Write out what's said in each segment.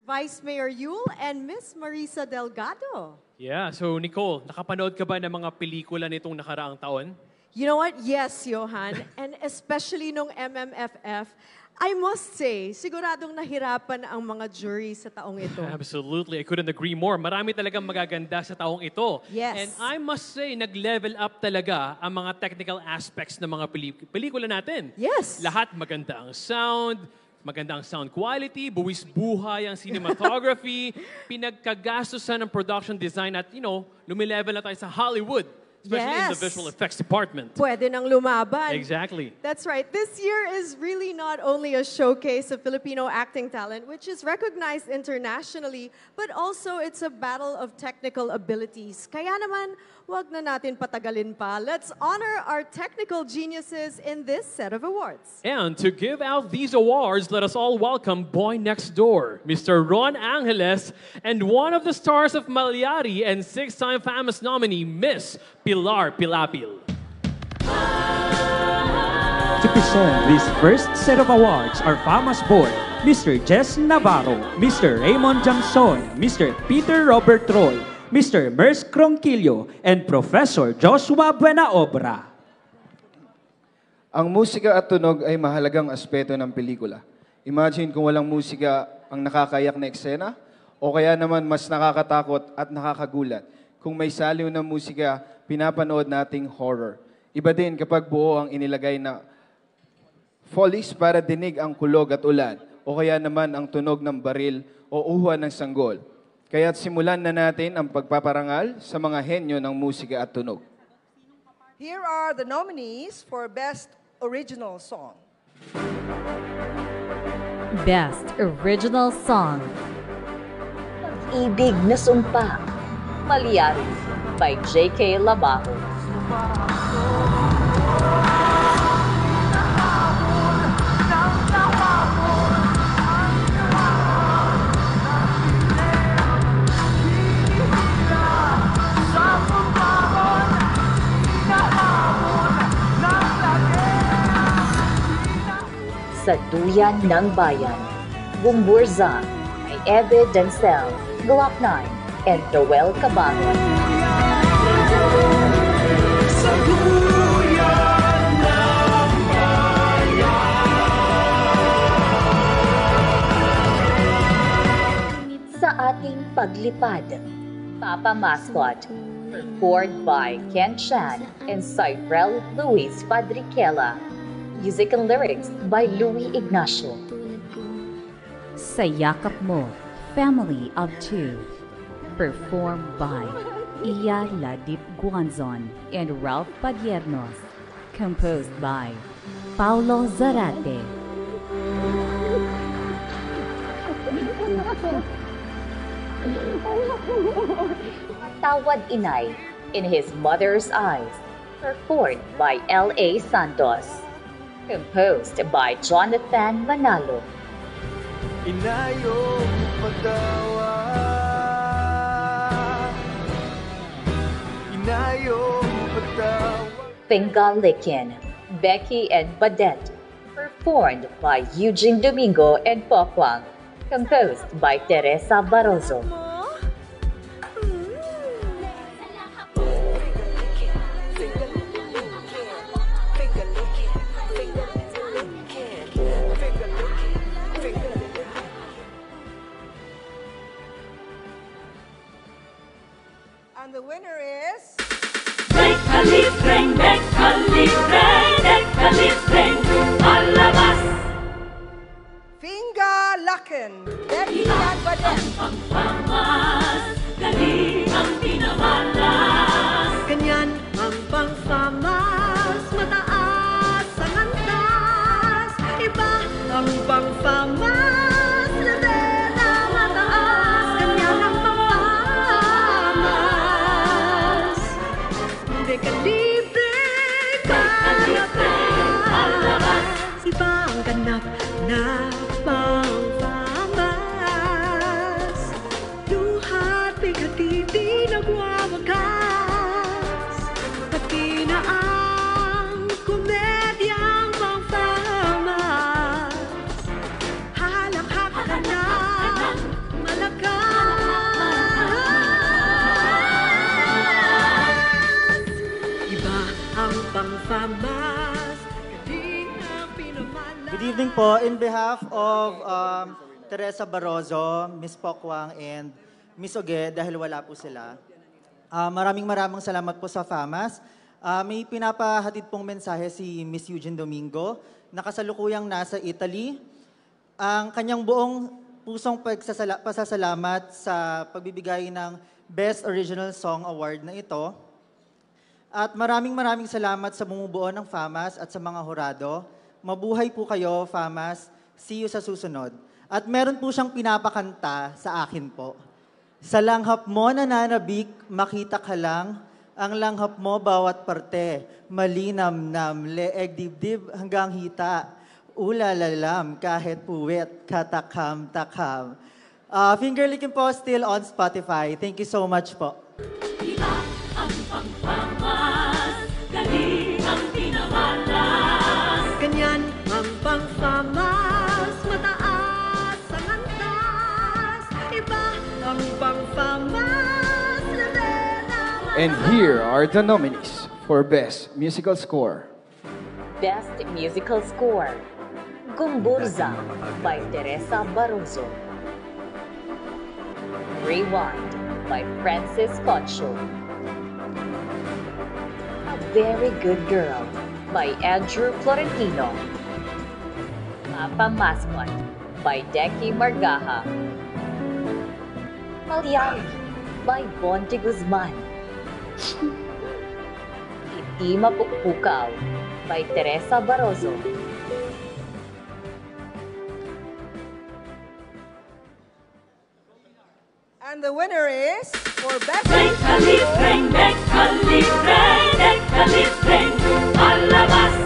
Vice Mayor Yul and Miss Marisa Delgado. Yeah, so Nicole, nakapanood ka ba ng mga pelikula nitong nakaraang taon? You know what? Yes, Johan. And especially nung MMFF, I must say, siguradong nahirapan ang mga jury sa taong ito. Absolutely, I couldn't agree more. Marami talagang magaganda sa taong ito. Yes. And I must say, nag-level up talaga ang mga technical aspects ng mga pelikula natin. Yes. Lahat maganda ang sound, maganda ang sound quality, buwis buhay ang cinematography, pinagkagastusan ng production design at, lumilevel na tayo sa Hollywood. Especially in the visual effects department. Pwede nang lumaban. Exactly. That's right. This year is really not only a showcase of Filipino acting talent, which is recognized internationally, but also it's a battle of technical abilities. Kaya naman, wag na natin patagalin pa. Let's honor our technical geniuses in this set of awards. And to give out these awards, let us all welcome Boy Next Door, Mr. Ron Angeles, and one of the stars of Malyari and six-time famous nominee, Miss Pilar Pilapil. To present this first set of awards are Famous Boy, Mr. Jess Navarro, Mr. Raymond Jamson, Mr. Peter Robert Roy, Mr. Merce Cronquillo, and Professor Joshua Buenaobra. Ang musika at tunog ay mahalagang aspeto ng pelikula. Imagine kung walang musika ang nakakayak na eksena, o kaya naman mas nakakatakot at nakakagulat. Kung may saliw ng musika, pinapanood nating horror. Iba din kapag buo ang inilagay na follies para dinig ang kulog at ulan, o kaya naman ang tunog ng baril o uhuan ng sanggol. Kaya't simulan na natin ang pagpaparangal sa mga henyo ng musika at tunog. Here are the nominees for Best Original Song. Best Original Song. Ibig na Sumpa, Malyari by J.K. Labajo. Sa Duyan ng Bayan, Gumburza by Eve Denzel, Glock 9, and Joel Cabangon. Sa ating paglipad, Papa Mascot, performed by Ken Chan and Cyril Luis Fadriquela. Music and lyrics by Louie Ignacio. Sa Yakap Mo, Family of Two. Performed by Iya Ladip Guanzon and Ralph Padiernos. Composed by Paulo Zarate. Tawad Inay, In His Mother's Eyes. Performed by L.A. Santos. Composed by Jonathan Manalo. Inayong pagdawa, inayong pagdawa. Pingalikin, Becky and Badette. Performed by Eugene Domingo and Pokwang. Composed by Teresa Barroso. And the winner is... Dekalibreng, dekalibreng, dekalibreng, alabas. Pingalakin, Becky and Badette. Pangpamas, galing ang pinamalas. Ganyan ang pangfamas, mataas ang antas. Iba ang pangfamas, level ang mataas. Ganyan ang pangfamas. Dekalibre kalabas. Iba ang ganap na pangfamas. Luhat bigati di nagwawakas. po, in behalf of Teresa Barroso, Miss Pokwang, and Miss Oge, dahil wala po sila, maraming salamat po sa FAMAS. May pinapahatid pong mensahe si Miss Eugene Domingo, na kasalukuyang nasa Italy. Ang kanyang buong pusong pasasalamat sa pagbibigay ng Best Original Song Award na ito. At maraming salamat sa bumubuo ng FAMAS at sa mga hurado. Mabuhay po kayo, FAMAS. See you sa susunod. At meron po siyang pinapakanta sa akin po. Sa langhap mo nananabik, makita ka lang. Ang langhap mo bawat parte, malinamnam, leeg dibdib hanggang hita. Ulalalam kahit puwet, katakam-takam. Finger licking po still on Spotify. Thank you so much po. Iba ang pangfamas, galing ang pinamalas. Ganyan ang pangfamas, mataas ang antas. Iba ang pangfamas, level ang And here are the nominees for Best Musical Score. Best Musical Score, Gumburza by Teresa Barroso. Rewind by Francis Concho. A Very Good Girl by Andrew Florentino. Papa Mascot by Decky Margaha. Malyari by Bon de Guzman. Hindi Mapukpukaw by Teresa Barroso. And the winner is for Best Dekalibreng, dekalibreng, dekalibreng, palabas.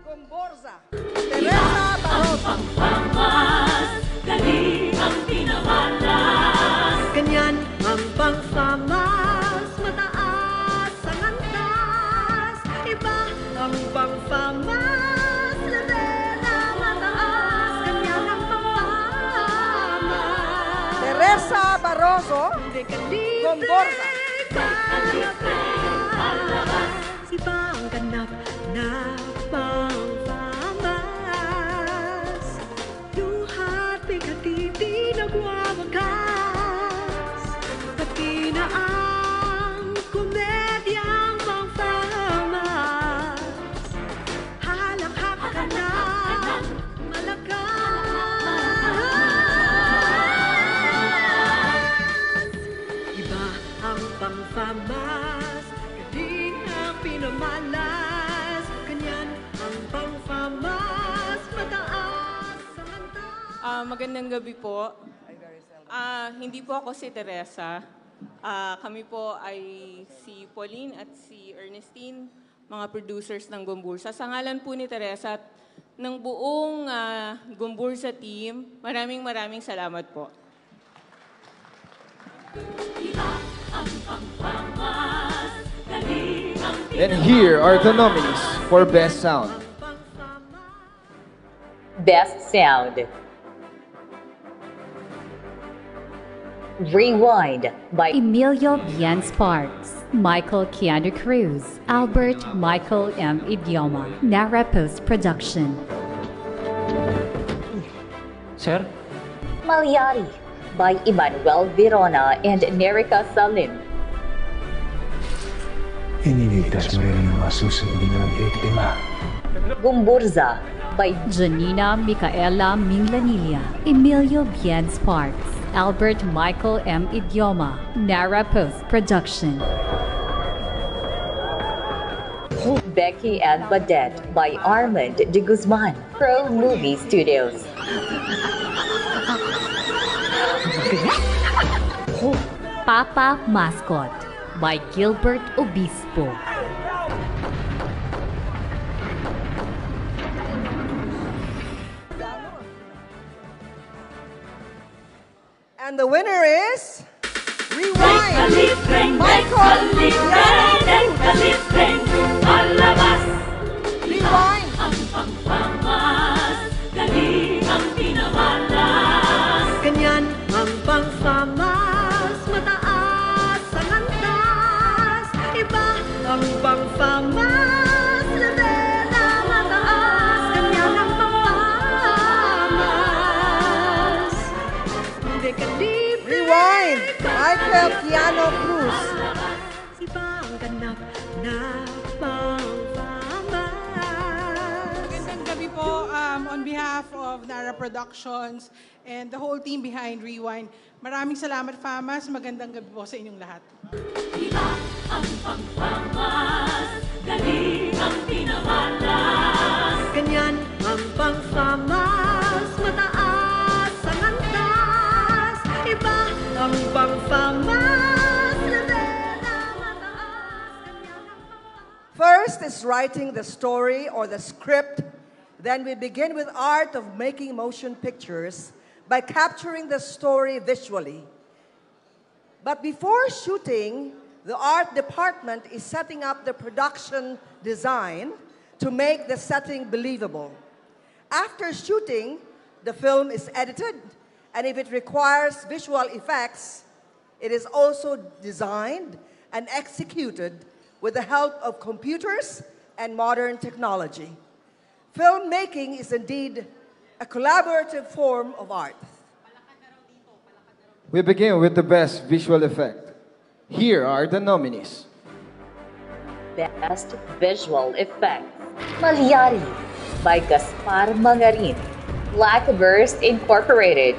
Gumburza, Teresa Barroso. Pangfamas, galing ang pinamalas. Ganyan ang pangfamas, mataas ang antas. Iba ang pangfamas, level ang mataas. Ganyan ang pangfamas. Teresa Barroso, Gumburza. Iba ang ganap na pangfamas. Luhat bigati nagwawagas. Pati na ang komedyang pangfamas. Halakhak ka na malakas. Iba ang pangfamas, galing ang pinamalas. Ganyan ang pangfamas, mataas ang antas. Magandang gabi po. Hindi po ako si Teresa. Kami po ay si Pauline at si Ernestine, mga producers ng Gumbursa. Sa ngalan po ni Teresa at ng buong Gumbursa team, maraming salamat po. And here are the nominees for Best Sound. Best Sound, Rewind by Emilio Bien Sparks, Michael Keanu Cruz, Albert Michael M. Idioma, Nara Post Production. Sir? Malyari by Emmanuel Verona and Nerica Salim. Iniligtas mo rin ang mga susunod na biktima. Gumburza by Janina Micaela Minglanilla, Emilio Bien Sparks, Albert Michael M. Idioma, Nara Post Production. Becky and Badette by Armand de Guzman, Pro Movie Studios. Papa Mascot by Gilbert Obispo. And the winner is Rewind, Dekalibreng, Michael dekalibreng, dekalibreng, palabas. Rewind. Ang pangfamas, galing ang pinamalas. Ganyan ang pangfamas, mataas ang antas. Iba ang pangfamas, level ang mataas. Ganyan ang pangfamas. Rewind, Michael Keanu Cruz. Ibang ganap na pang-famas. Magandang gabi po on behalf of Nara Productions and the whole team behind Rewind. Maraming salamat, Famas. Magandang gabi po sa inyong lahat. Iba ang pangfamas, galing ang pinamalas. Ganyan ang pang-famas, mataas ang antas. Iba ang pang-famas, level na mataas. First is writing the story or the script. Then we begin with art of making motion pictures by capturing the story visually. But before shooting, the art department is setting up the production design to make the setting believable. After shooting, the film is edited, and if it requires visual effects, it is also designed and executed with the help of computers and modern technology. Filmmaking is indeed a collaborative form of art. We begin with the best visual effect. Here are the nominees. Best Visual Effects. Malyari by Gaspar Mangarin. Blackburst Incorporated.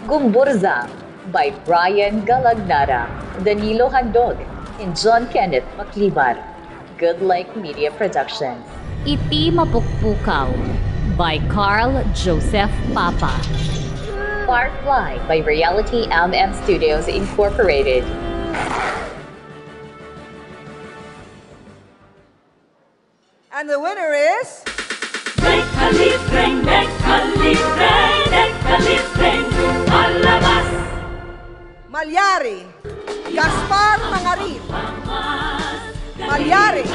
Gumburza by Brian Galagnara, Danilo Handog, and John Kenneth Maclibar. Good Like Media Productions. Iti Mapukpukaw by Carl Joseph Papa. Firefly by Reality MM Studios Incorporated. And the winner is... Palabas. Malyari, Gaspar Mangarin. Malyari,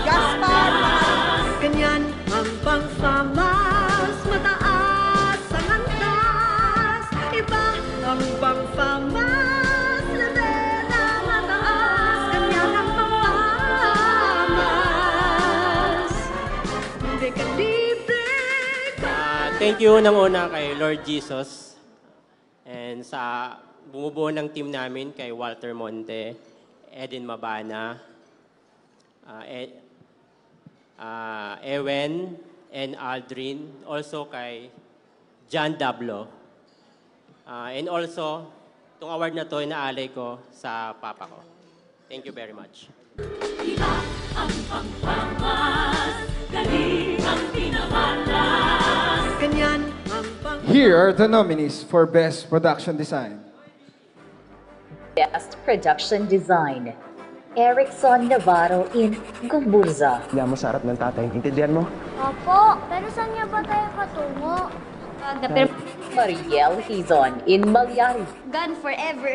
Gaspar Mangarin. Ganyan ang pang-famas, mataas ang antas. Iba ang pang-famas, level na mataas. Ganyan ang pang-famas. Libre ka. Thank you nang una kay Lord Jesus and sa bumubuo ng team namin kay Walter Monte, Eden Mabana, Ewen and Aldrin, also kay John Dablo. And also, itong award na to inaalay ko sa papa ko. Thank you very much. Iba ang pangfamas, galing ang pinamalas. Ganyan ang Here are the nominees for Best Production Design. Best Production Design. Erickson Navarro in Gumburza. Hindi mo sa harap ng tatay. Intindihan mo? Opo, pero saan niya ba tayo patungo? Mariel Hizon in Malyari. Gone forever.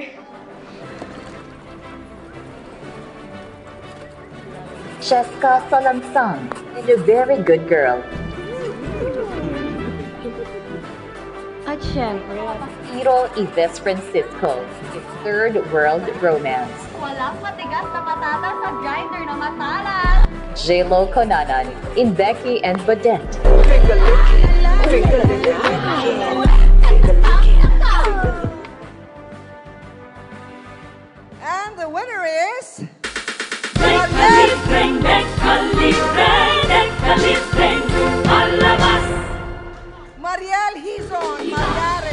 Cheska Salangsang and A Very Good Girl. At syempre, Hiro Yves Francisco in Third World Romance. walang matigas na patata sa grinder na matalas. J-Lo Conanan in Becky and Badette. And the winner is... Mariel Hizon, Malyari.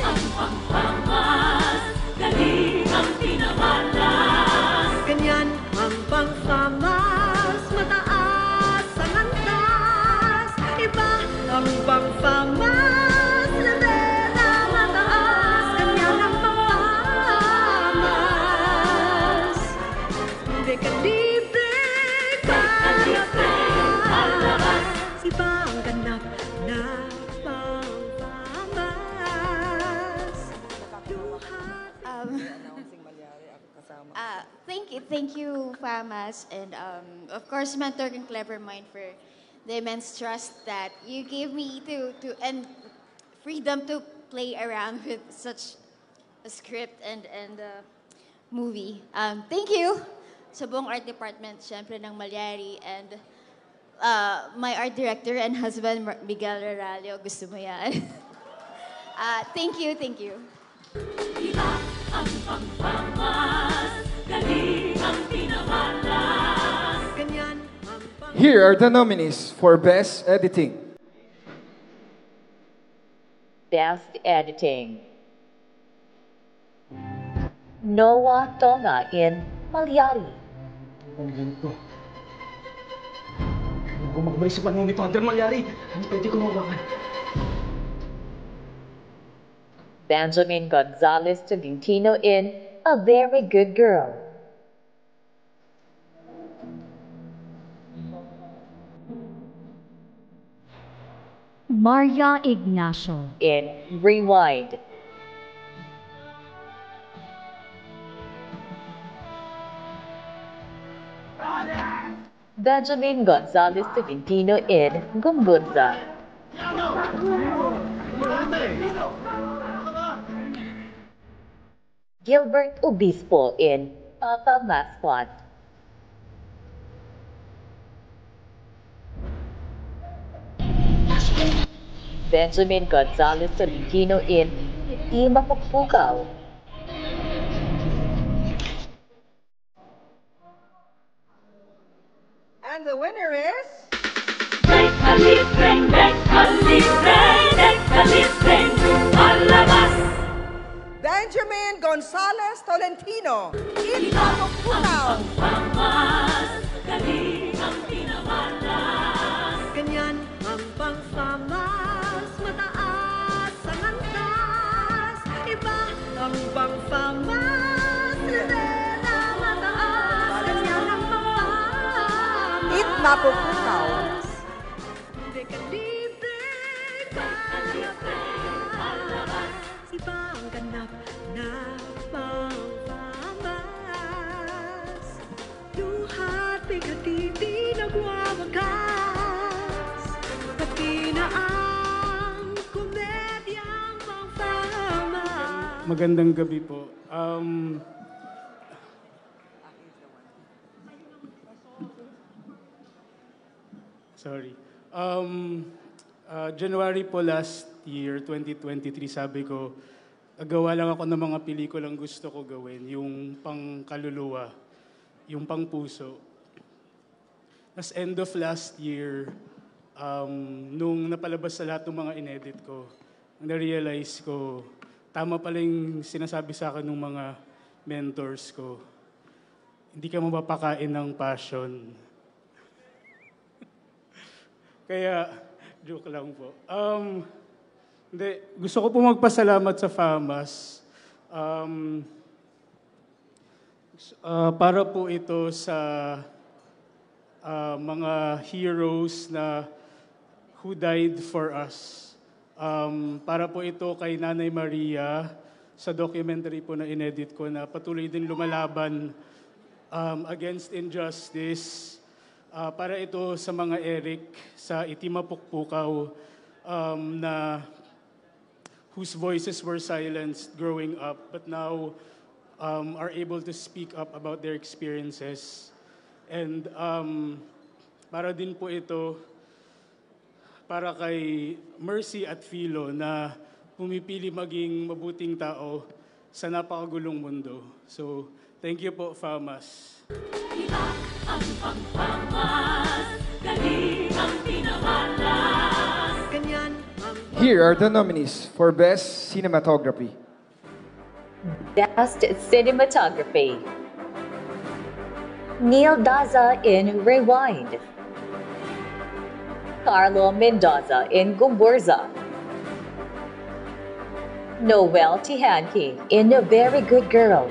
Ganyan ang pang-famas, mataas ang antas. Iba ang pang-famas, level na mataas. Ganyan ang pang-famas. Libre ka palabas. Iba ang ganap na pang-famas. Thank you, Famas, and of course, Mentor and Clever Mind for the immense trust that you gave me to and freedom to play around with such a script and movie. Thank you sa buong art department, syempre ng Malyari, and my art director and husband, Miguel Raralio. Gusto mo yan? Thank you, thank you. Iba ang pangpangas, galing ang pinamalas. Ganyan ang Here are the nominees for Best Editing. Best Editing. Noah Tonga in Malyari. Ang ganito. Kung magbalik sa panahon ni Father Malyari, hindi pwede ko mawakan. Benjamin Gonzalez Tolentino in A Very Good Girl. Maria Ignacio in Rewind. Benjamin Gonzalez Tolentino in Gumbunza. Gilbert Obispo in Papa Mascot. Benjamin Gonzalez Tolentino in Di Mapagpukaw. And the winner is... Benjamin Gonzalez Tolentino, Ipapagpukaw. Ganyan ang pang-famas, mataas ang antas. Iba ang pang-famas, na mataas. Ganyan ang pang-famas. Ipapagpukaw. Hindi ka libre, palabas. Iba ang ganap na pang-famas. Duhat bigatiti nagwawakas. Pati na ang komedyang pang-famas. Magandang gabi po. Sorry. January po last year, 2023, sabi ko, gawa lang ako ng mga pelikulang gusto ko gawin, yung pang-kaluluwa, yung pang-puso. As end of last year, nung napalabas sa lahat ng mga inedit ko, na-realize ko, tama pala yung sinasabi sa akin ng mga mentors ko. Hindi ka mapapakain ng passion. Kaya, joke lang po. Gusto ko po magpasalamat sa FAMAS. Para po ito sa mga heroes na who died for us. Para po ito kay Nanay Maria sa documentary po na inedit ko na patuloy din lumalaban against injustice. Para ito sa mga Eric sa Itimapukpukaw na whose voices were silenced growing up but now are able to speak up about their experiences. And para din po ito para kay Mercy at Philo na pumipili maging mabuting tao sa napakagulong mundo. So, thank you po, FAMAS. Ang pangpangas, galing ang pinamalas. Ganyan ang Here are the nominees for Best Cinematography. Best Cinematography. Neil Daza in Rewind. Carlo Mendoza in Gumburza. Noel Tihanki in A Very Good Girl.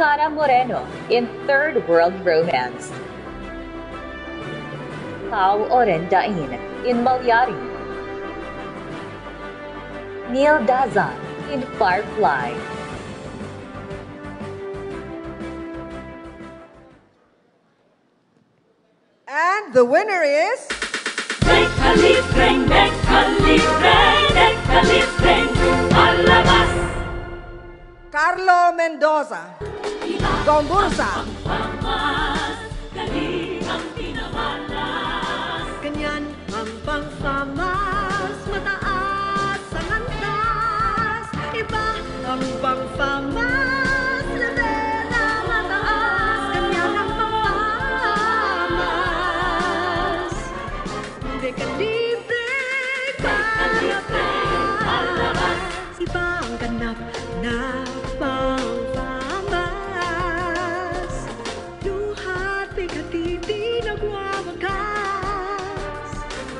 Cara Moreno in Third World Romance. Pau Orendain in Malyari. Neil Daza in Firefly. And the winner is... Carlo Mendoza, Gomburza. Ganyan ang pang-famas, mataas Iba ang ganap na pang-famas. Duha't bigatiti nagwawagas.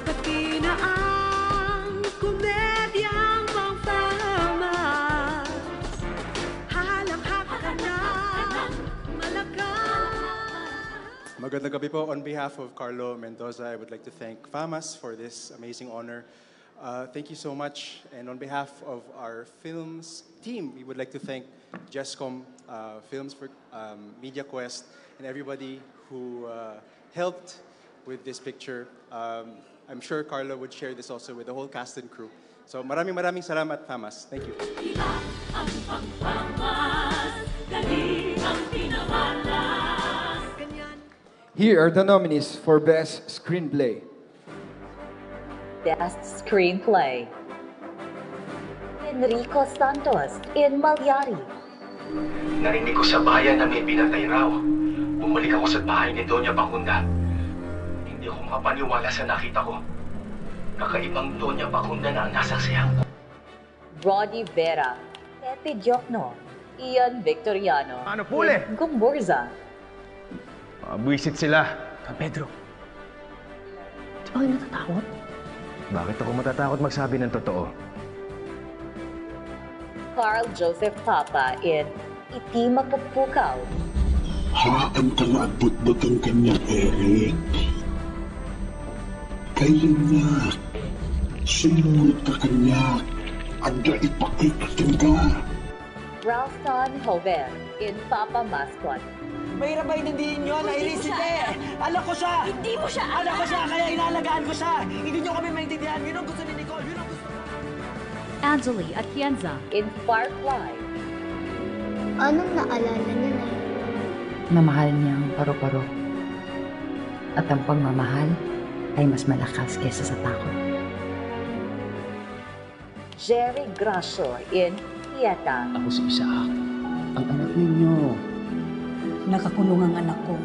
Pati na ang komedyang pang-famas. Halanghak ka na malakas. Magandang gabi po. On behalf of Carlo Mendoza, I would like to thank FAMAS for this amazing honor. Thank you so much. And on behalf of our films team, we would like to thank Jescom Films for Media Quest and everybody who helped with this picture. I'm sure Carlo would share this also with the whole cast and crew. So maraming salamat, FAMAS. Thank you. Here are the nominees for Best Screenplay. Best Screenplay. Enrico Santos in Malyari. Narinig ko sa bayan na may pinatay raw. Bumalik ako sa bahay ni Doña Bacunda. Hindi ako makapaniwala sa nakita ko. Kakaibang Doña Bacunda na ang nasaksihan ko. Roddy Vera. Pepe Diokno. Ian Victoriano. Ano, pule? Gumburza. Buwisit sila. Pedro, di ba kayo natatakot? Bakit ako matatakot magsabi ng totoo? Carl Joseph Papa in Iti Makapukaw. Haan ka maabot-bot ang kanyang Eric. Kayo na. Sumunod ka kanya. Ada ipakikatan ka. Ralston Hoven in Papa Mascot. Mahirap ba intindihin nyo? Nairisite! Anak ko siya! Hindi mo siya anak! Anak ko siya, kaya inalagaan ko siya! Hindi nyo kami maintindihan. Yun ang gusto ni Nicole. Yun ang gusto. Angeli Atienza in Firefly. Anong naalala niya na yun? Namahal niya ang paru-paro. At ang pagmamahal ay mas malakas kaysa sa takot. Jerry Gracio in Pieta. Ako si Isaac. Ang anak ninyo. Nakakulong ang anak ko.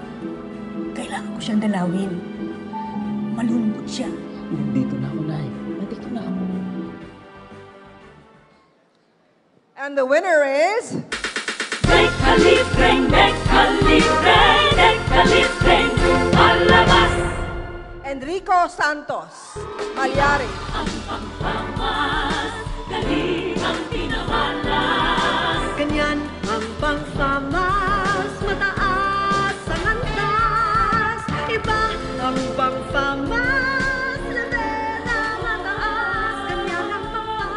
Kailangan ko siyang dalawin. Malulungkot siya. Nandito na ako, Nay. Nandito na ako. And the winner is... Palabas. Enrico Santos, Malyari. Ganyan ang pang-famas, mataas ang antas. Iba ang pang-famas, level na mataas. Ganyan ang pang-famas.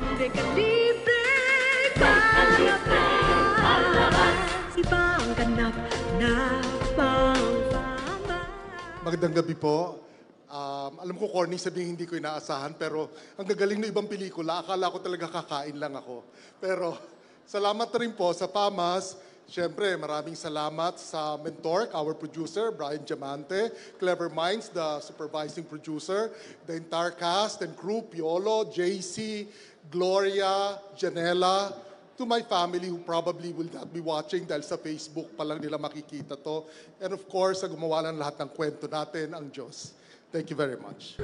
Hindi ka libre, palabas. Iba ang ganap na pang-famas. Magandang gabi po. Alam ko corny sabihin hindi ko inaasahan, pero ang gagaling ng ibang pelikula, akala ko talaga kakain lang ako. Pero salamat rin po sa FAMAS. Siyempre, maraming salamat sa mentor, our producer, Brian Diamante, Clever Minds, the supervising producer, the entire cast and crew, Piolo, JC, Gloria, Janela, to my family who probably will not be watching dahil sa Facebook pa lang nila makikita to. And of course, sa gumawa ng lahat ng kwento natin, ang Diyos. Thank you very much.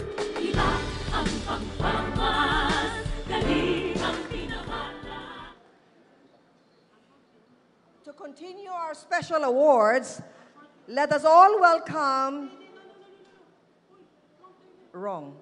To continue our special awards, let us all welcome... Wrong.